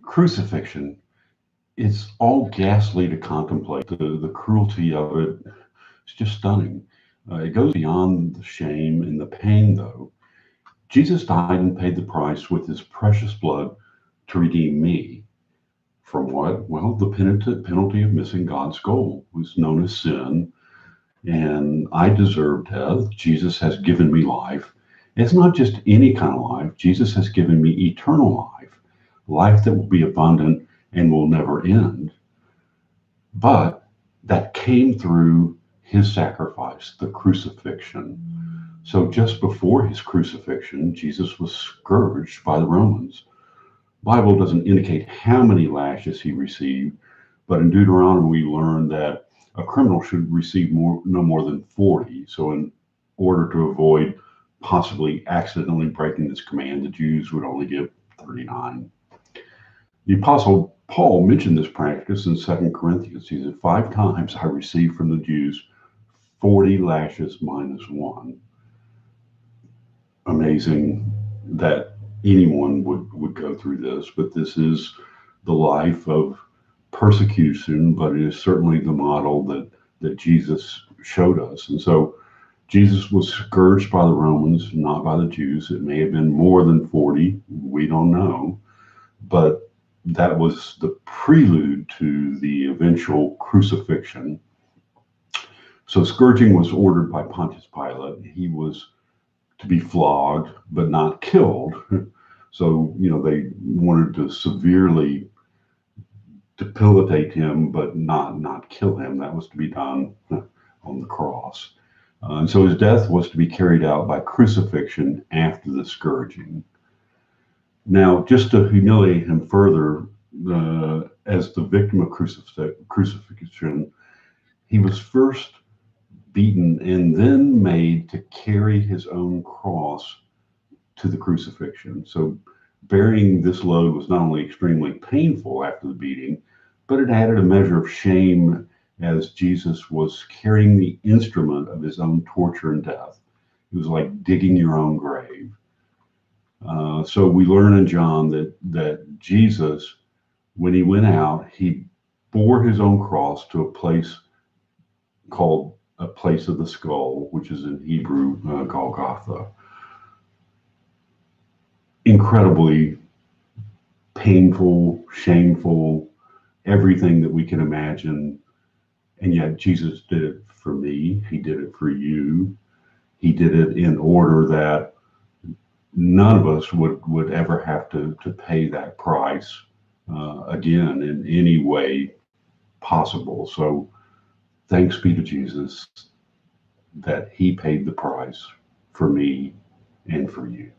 Crucifixion, it's all ghastly to contemplate. The cruelty of it is just stunning. It goes beyond the shame and the pain, though. Jesus died and paid the price with his precious blood to redeem me. From what? Well, the penalty of missing God's goal was known as sin, and I deserve death. Jesus has given me life. It's not just any kind of life. Jesus has given me eternal life, life that will be abundant and will never end. But that came through his sacrifice, the crucifixion. So just before his crucifixion, Jesus was scourged by the Romans. Bible doesn't indicate how many lashes he received, but in Deuteronomy we learn that a criminal should receive no more than 40. So in order to avoid possibly accidentally breaking this command, the Jews would only give 39. The Apostle Paul mentioned this practice in 2 Corinthians. He said, 5 times I received from the Jews 40 lashes minus one. Amazing that anyone would go through this, but this is the life of persecution, but it is certainly the model that Jesus showed us. And so Jesus was scourged by the Romans, not by the Jews. It may have been more than 40, we don't know, but that was the prelude to the eventual crucifixion. So scourging was ordered by Pontius Pilate. He was to be flogged, but not killed. So, they wanted to severely debilitate him, but not kill him. That was to be done on the cross. And so his death was to be carried out by crucifixion after the scourging. Now, just to humiliate him further, as the victim of crucifixion, he was first beaten and then made to carry his own cross to the crucifixion. So bearing this load was not only extremely painful after the beating, but it added a measure of shame as Jesus was carrying the instrument of his own torture and death. It was like digging your own grave. So we learn in John that Jesus, when he went out, he bore his own cross to a place called a place of the skull, which is in Hebrew Golgotha. Incredibly painful, shameful, everything that we can imagine. And yet Jesus did it for me. He did it for you. He did it in order that none of us would ever have to pay that price again in any way possible. So thanks be to Jesus that he paid the price for me and for you.